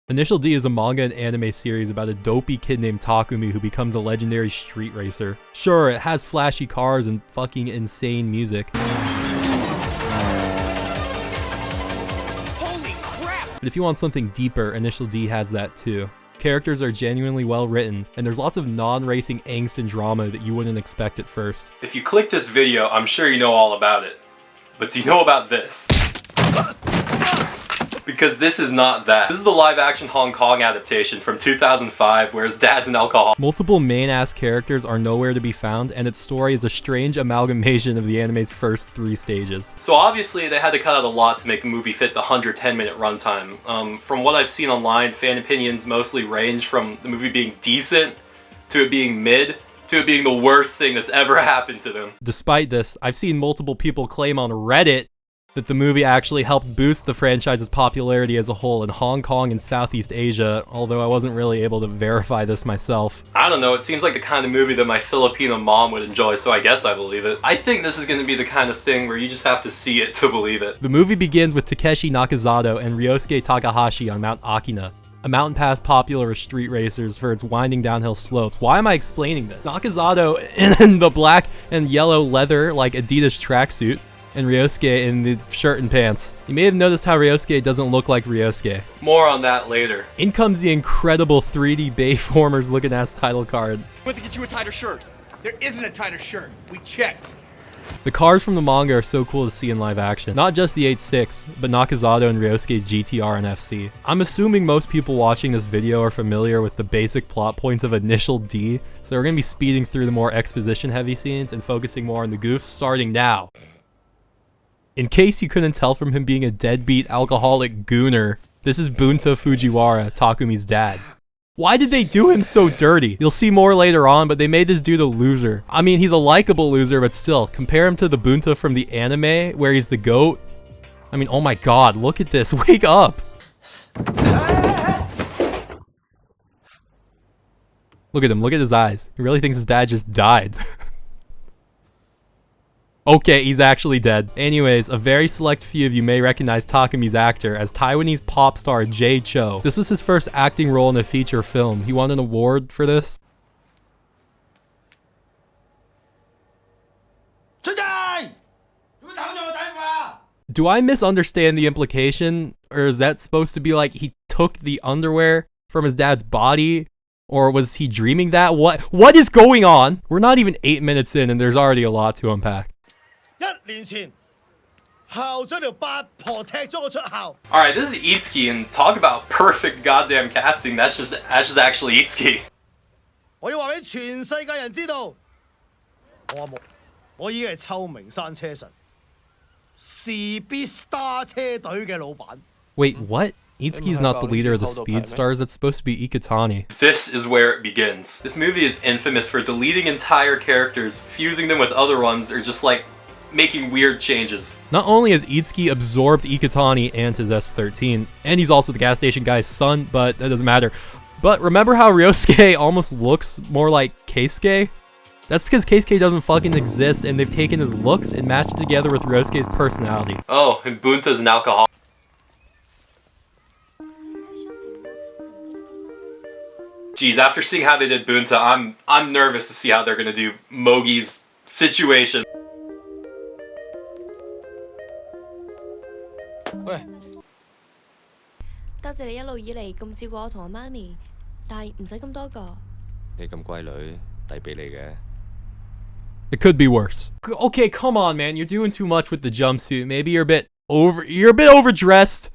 Initial D is a manga and anime series about a dopey kid named Takumi who becomes a legendary street racer. Sure, it has flashy cars and fucking insane music. Holy crap! But if you want something deeper, Initial D has that too. Characters are genuinely well written, and there's lots of non-racing angst and drama that you wouldn't expect at first. If you click this video, I'm sure you know all about it. But do you know about this? Because this is not that. This is the live-action Hong Kong adaptation from 2005, where his dad's an alcoholic. Multiple main-ass characters are nowhere to be found, and its story is a strange amalgamation of the anime's first 3 stages. So obviously, they had to cut out a lot to make the movie fit the 110-minute runtime. From what I've seen online, fan opinions mostly range from the movie being decent, to it being mid, to it being the worst thing that's ever happened to them. Despite this, I've seen multiple people claim on Reddit that the movie actually helped boost the franchise's popularity as a whole in Hong Kong and Southeast Asia, although I wasn't really able to verify this myself. I don't know, it seems like the kind of movie that my Filipino mom would enjoy, so I guess I believe it. I think this is going to be the kind of thing where you just have to see it to believe it. The movie begins with Takeshi Nakazato and Ryosuke Takahashi on Mount Akina, a mountain pass popular with street racers for its winding downhill slopes. Why am I explaining this? Nakazato in the black and yellow leather like Adidas tracksuit, and Ryosuke in the shirt and pants. You may have noticed how Ryosuke doesn't look like Ryosuke. More on that later. In comes the incredible 3D Bayformers looking ass title card. We went to get you a tighter shirt. There isn't a tighter shirt. We checked. The cars from the manga are so cool to see in live action. Not just the 8.6, but Nakazato and Ryosuke's GTR and FC. I'm assuming most people watching this video are familiar with the basic plot points of Initial D, so we're gonna be speeding through the more exposition heavy scenes and focusing more on the goofs starting now. In case you couldn't tell from him being a deadbeat alcoholic gooner, this is Bunta Fujiwara, Takumi's dad. Why did they do him so dirty? You'll see more later on, but they made this dude a loser. I mean, he's a likable loser, but still, compare him to the Bunta from the anime, where he's the GOAT. I mean, oh my god, look at this, wake up! Look at him, look at his eyes. He really thinks his dad just died. Okay, he's actually dead. Anyways, a very select few of you may recognize Takumi's actor as Taiwanese pop star Jay Cho. This was his first acting role in a feature film. He won an award for this. Do I misunderstand the implication? Or is that supposed to be like he took the underwear from his dad's body? Or was he dreaming that? What is going on? We're not even 8 minutes in and there's already a lot to unpack. Alright, this is Itsuki, and talk about perfect goddamn casting. That's just actually Itsuki. Wait, what? Itsuki's not the leader of the Speed Stars, that's supposed to be Ikitani. This is where it begins. This movie is infamous for deleting entire characters, fusing them with other ones, or just like making weird changes. Not only has Itsuki absorbed Ikitani and his S13, and he's also the gas station guy's son, but that doesn't matter. But remember how Ryosuke almost looks more like Keisuke? That's because Keisuke doesn't fucking exist, and they've taken his looks and matched it together with Ryosuke's personality. Oh, and Bunta's an alcoholic. Geez, after seeing how they did Bunta, I'm nervous to see how they're gonna do Mogi's situation. 喂，多謝你一路以嚟咁照顧我同我媽咪，但係唔使咁多個。你咁乖女，抵俾你嘅。It could be worse. Okay, come on, man. You're doing too much with the jumpsuit. Maybe you're a bit overdressed.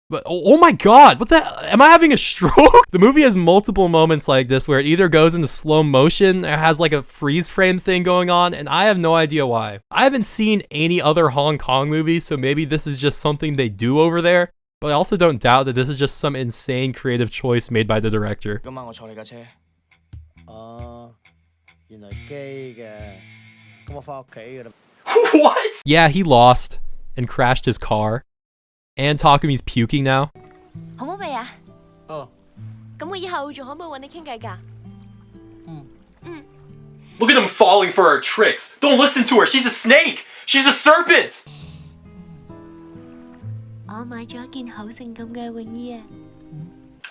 But oh my god, what the hell? Am I having a stroke? The movie has multiple moments like this where it either goes into slow motion or has like a freeze frame thing going on, and I have no idea why. I haven't seen any other Hong Kong movies, so maybe this is just something they do over there, but I also don't doubt that this is just some insane creative choice made by the director. What? Yeah, he lost and crashed his car. And Takumi's puking now. Look at him falling for her tricks. Don't listen to her. She's a snake. She's a serpent.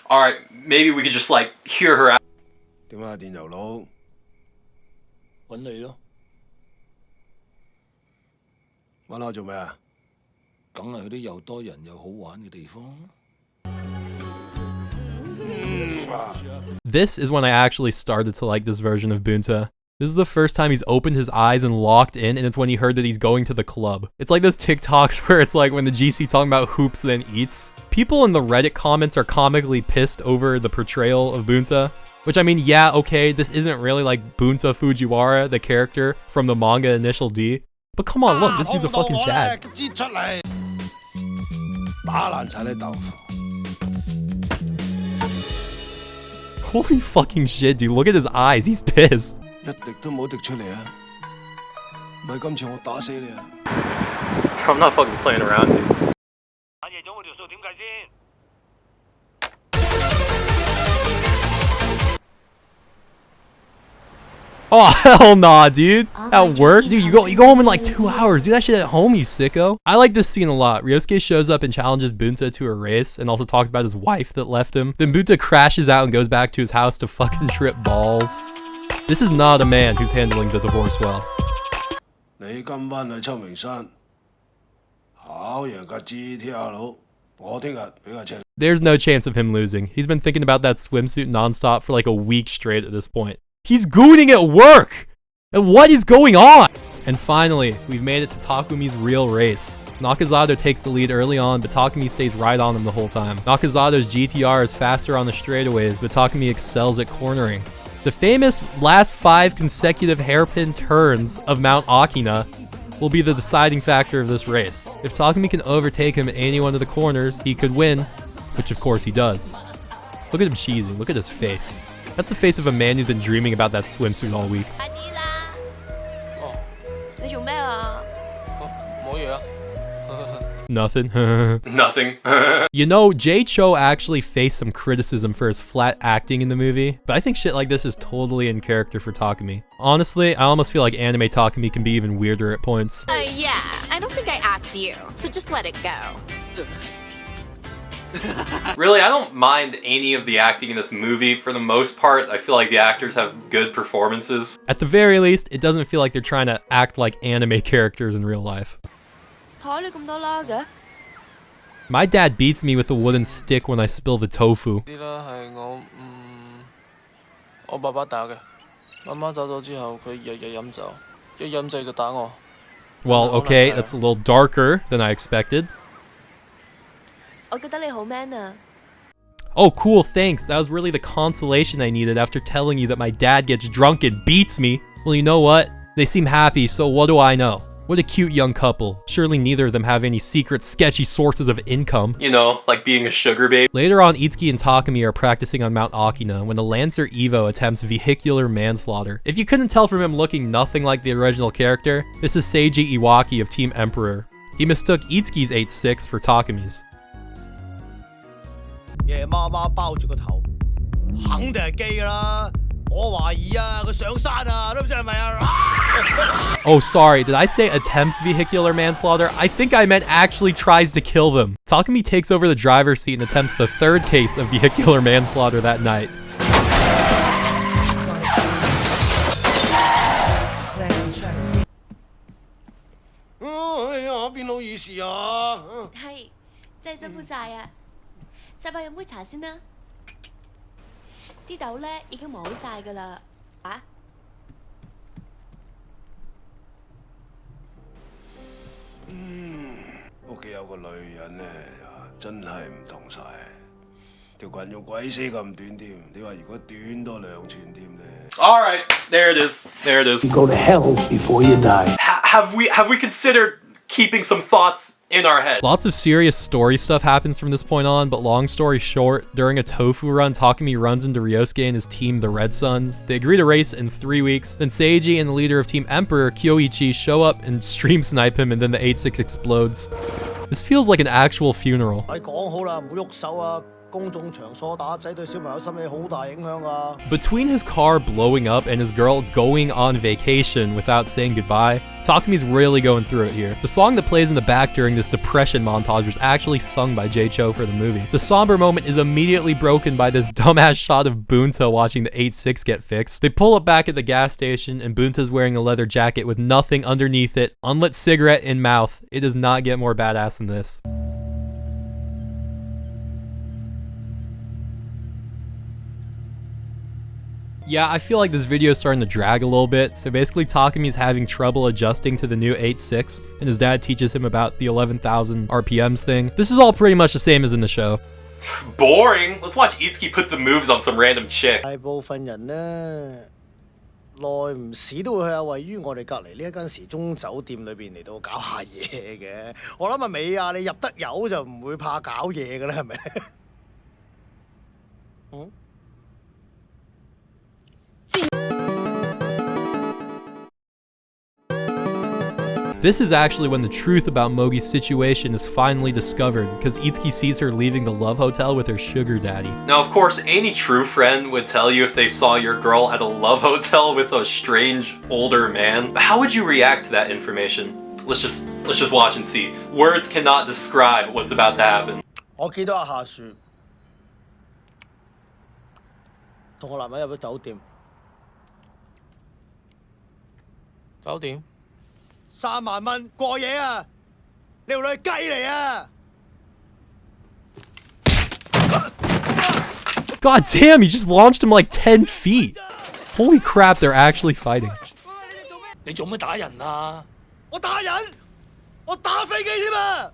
Alright, maybe we could just like hear her out. 點啊，電油佬？揾你咯。揾我做咩啊？梗係去啲又多人又好玩嘅地方。This is when I actually started to like this version of Bunta. This is the first time he's opened his eyes and locked in, and it's when he heard that he's going to the club. It's like those TikToks where it's like when the GC talking about hoops then eats. People in the Reddit comments are comically pissed over the portrayal of Bunta. Which, I mean, yeah, okay, this isn't really like Bunta Fujiwara, the character from the manga Initial D. But come on, look, this dude's a fucking Chad. Holy fucking shit, dude, look at his eyes, he's pissed. I'm not fucking playing around, dude. Oh hell nah, dude. At work? Dude, you go home in like 2 hours. Do that shit at home, you sicko. I like this scene a lot. Ryosuke shows up and challenges Bunta to a race and also talks about his wife that left him. Then Bunta crashes out and goes back to his house to fucking trip balls. This is not a man who's handling the divorce well. There's no chance of him losing. He's been thinking about that swimsuit nonstop for like a week straight at this point. He's gooning at work! And what is going on? And finally, we've made it to Takumi's real race. Nakazato takes the lead early on, but Takumi stays right on him the whole time. Nakazato's GTR is faster on the straightaways, but Takumi excels at cornering. The famous last 5 consecutive hairpin turns of Mount Akina will be the deciding factor of this race. If Takumi can overtake him at any one of the corners, he could win, which of course he does. Look at him cheesing, look at his face. That's the face of a man who's been dreaming about that swimsuit all week. Nothing. Nothing. You know, Jay Cho actually faced some criticism for his flat acting in the movie, but I think shit like this is totally in character for Takumi. Honestly, I almost feel like anime Takumi can be even weirder at points. Yeah, I don't think I asked you, so just let it go. Really, I don't mind any of the acting in this movie. For the most part, I feel like the actors have good performances. At the very least, it doesn't feel like they're trying to act like anime characters in real life. My dad beats me with a wooden stick when I spill the tofu. Well, okay, that's a little darker than I expected. Oh, cool, thanks. That was really the consolation I needed after telling you that my dad gets drunk and beats me. Well, you know what? They seem happy, so what do I know? What a cute young couple. Surely neither of them have any secret, sketchy sources of income. You know, like being a sugar babe. Later on, Itsuki and Takumi are practicing on Mount Akina when the Lancer Evo attempts vehicular manslaughter. If you couldn't tell from him looking nothing like the original character, this is Seiji Iwaki of Team Emperor. He mistook Itsuki's 8-6 for Takumi's. Oh, sorry, did I say attempts vehicular manslaughter? I think I meant actually tries to kill them. Takumi takes over the driver's seat and attempts the 3rd case of vehicular manslaughter that night. Alright, there it is. There it is. You go to hell before you die. Have we considered keeping some thoughts in our head? Lots of serious story stuff happens from this point on, but long story short, during a tofu run, Takumi runs into Ryosuke and his team, the Red Suns. They agree to race in 3 weeks. Then Seiji and the leader of Team Emperor, Kyoichi, show up and stream snipe him, and then the 8-6 explodes. This feels like an actual funeral. Between his car blowing up and his girl going on vacation without saying goodbye, Takumi's really going through it here. The song that plays in the back during this depression montage was actually sung by Jay Cho for the movie. The somber moment is immediately broken by this dumbass shot of Bunta watching the 8-6 get fixed. They pull up back at the gas station and Bunta's wearing a leather jacket with nothing underneath it, unlit cigarette in mouth. It does not get more badass than this. Yeah, I feel like this video is starting to drag a little bit. So basically Takumi's having trouble adjusting to the new 8-6 and his dad teaches him about the 11,000 RPMs thing. This is all pretty much the same as in the show. Boring. Let's watch Itsuki put the moves on some random chick. 大部分人呢，耐唔時都會去下位於我哋隔離呢一間時鐘酒店裏邊嚟到搞下嘢嘅。我諗啊美啊，你入得油就唔會怕搞嘢㗎啦，係咪？嗯。 This is actually when the truth about Mogi's situation is finally discovered, because Itsuki sees her leaving the love hotel with her sugar daddy. Now of course, any true friend would tell you if they saw your girl at a love hotel with a strange older man. But how would you react to that information? Let's just watch and see. Words cannot describe what's about to happen. 我見到阿夏樹同我男朋友入咗酒店。酒店3萬蚊過夜啊！你條女係雞嚟啊！ God damn, he just launched him like 10 feet. Holy crap, they're actually fighting. 你做咩打人啊？我打人，我打飛機添啊！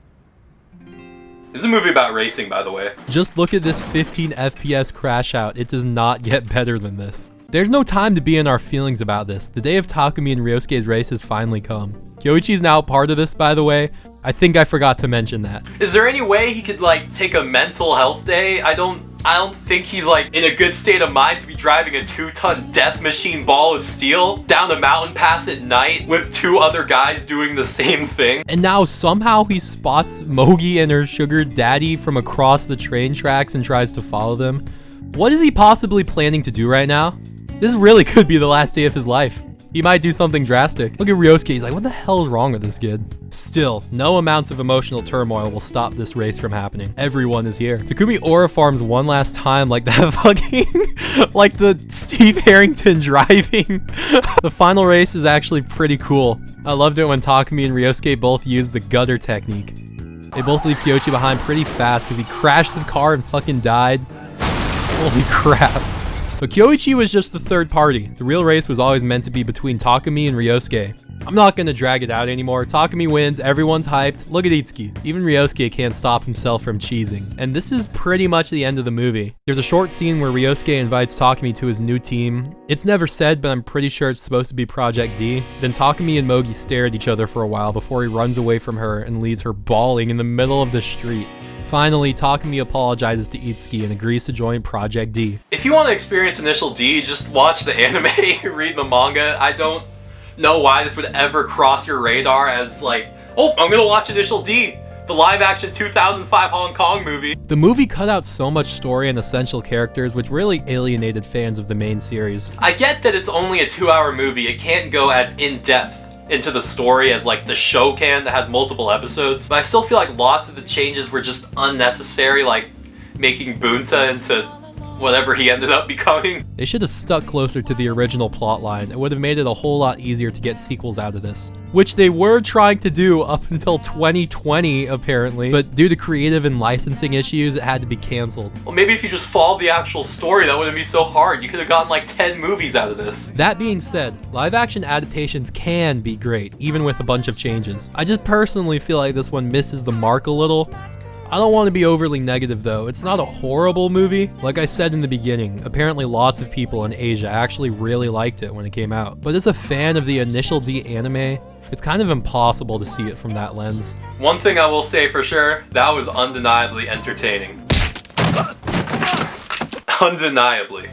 This is a movie about racing, by the way. Just look at this 15 FPS crash out. It does not get better than this. There's no time to be in our feelings about this. The day of Takumi and Ryosuke's race has finally come. Kyoichi's now part of this, by the way. I think I forgot to mention that. Is there any way he could like take a mental health day? I don't think he's like in a good state of mind to be driving a 2-ton death machine ball of steel down a mountain pass at night with 2 other guys doing the same thing. And now somehow he spots Mogi and her sugar daddy from across the train tracks and tries to follow them. What is he possibly planning to do right now? This really could be the last day of his life. He might do something drastic. Look at Ryosuke, he's like, what the hell is wrong with this kid? Still, no amounts of emotional turmoil will stop this race from happening. Everyone is here. Takumi aura farms one last time like that fucking, like the Steve Harrington driving. The final race is actually pretty cool. I loved it when Takumi and Ryosuke both used the gutter technique. They both leave Kyoichi behind pretty fast because he crashed his car and fucking died. Holy crap. But Kyoichi was just the third party. The real race was always meant to be between Takumi and Ryosuke. I'm not gonna drag it out anymore. Takumi wins, everyone's hyped. Look at Itsuki. Even Ryosuke can't stop himself from cheesing. And this is pretty much the end of the movie. There's a short scene where Ryosuke invites Takumi to his new team. It's never said, but I'm pretty sure it's supposed to be Project D. Then Takumi and Mogi stare at each other for a while before he runs away from her and leaves her bawling in the middle of the street. Finally, Takumi apologizes to Itsuki and agrees to join Project D. If you want to experience Initial D, just watch the anime, read the manga. I don't know why this would ever cross your radar as like, oh, I'm gonna watch Initial D, the live-action 2005 Hong Kong movie. The movie cut out so much story and essential characters, which really alienated fans of the main series. I get that it's only a 2-hour movie. It can't go as in-depth into the story as like the show can that has multiple episodes, but I still feel like lots of the changes were just unnecessary, like making Bunta into whatever he ended up becoming. They should have stuck closer to the original plotline. It would have made it a whole lot easier to get sequels out of this, which they were trying to do up until 2020 apparently, but due to creative and licensing issues it had to be canceled. Well, maybe if you just followed the actual story that wouldn't be so hard. You could have gotten like 10 movies out of this. That being said, live action adaptations can be great even with a bunch of changes. I just personally feel like this one misses the mark a little. I don't want to be overly negative though. It's not a horrible movie. Like I said in the beginning, apparently lots of people in Asia actually really liked it when it came out. But as a fan of the Initial D anime, it's kind of impossible to see it from that lens. One thing I will say for sure, that was undeniably entertaining. Undeniably.